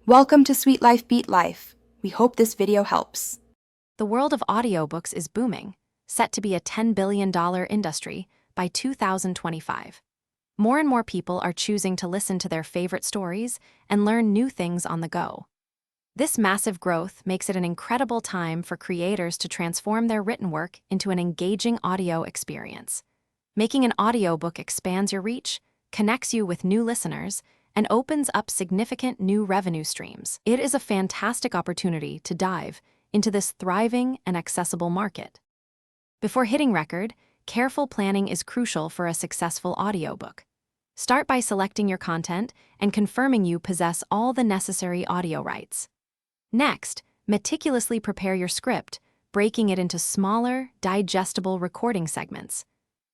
Welcome to Sweet Life Beat Life. We hope this video helps. The world of audiobooks is booming, set to be a $10 billion industry by 2025. More and more people are choosing to listen to their favorite stories and learn new things on the go. This massive growth makes it an incredible time for creators to transform their written work into an engaging audio experience. Making an audiobook expands your reach, connects you with new listeners, and opens up significant new revenue streams. It is a fantastic opportunity to dive into this thriving and accessible market. Before hitting record, careful planning is crucial for a successful audiobook. Start by selecting your content and confirming you possess all the necessary audio rights. Next, meticulously prepare your script, breaking it into smaller, digestible recording segments.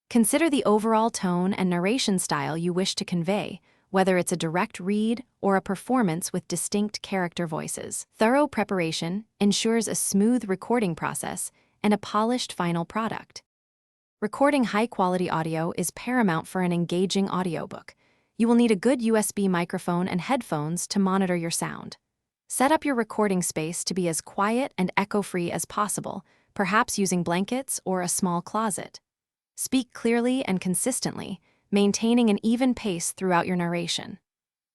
Consider the overall tone and narration style you wish to convey, whether it's a direct read or a performance with distinct character voices. Thorough preparation ensures a smooth recording process and a polished final product. Recording high-quality audio is paramount for an engaging audiobook. You will need a good USB microphone and headphones to monitor your sound. Set up your recording space to be as quiet and echo-free as possible, perhaps using blankets or a small closet. Speak clearly and consistently, maintaining an even pace throughout your narration.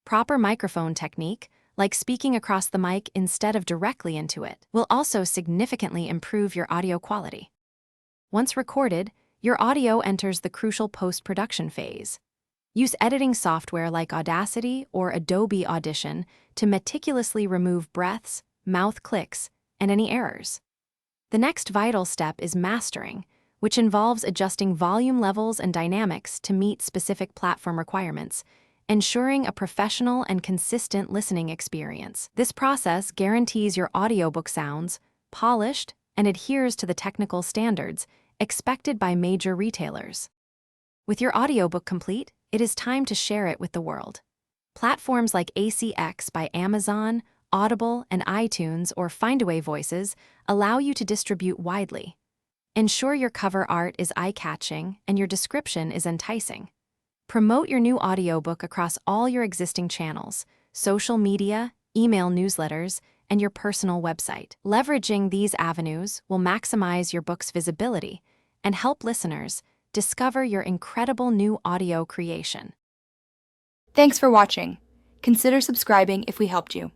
Proper microphone technique, like speaking across the mic instead of directly into it, will also significantly improve your audio quality. Once recorded, your audio enters the crucial post-production phase. Use editing software like Audacity or Adobe Audition to meticulously remove breaths, mouth clicks, and any errors. The next vital step is mastering, which involves adjusting volume levels and dynamics to meet specific platform requirements, ensuring a professional and consistent listening experience. This process guarantees your audiobook sounds polished and adheres to the technical standards expected by major retailers. With your audiobook complete, it is time to share it with the world. Platforms like ACX by Amazon, Audible, and iTunes or Findaway Voices allow you to distribute widely. Ensure your cover art is eye-catching and your description is enticing. Promote your new audiobook across all your existing channels, social media, email newsletters, and your personal website. Leveraging these avenues will maximize your book's visibility and help listeners discover your incredible new audio creation. Thanks for watching. Consider subscribing if we helped you.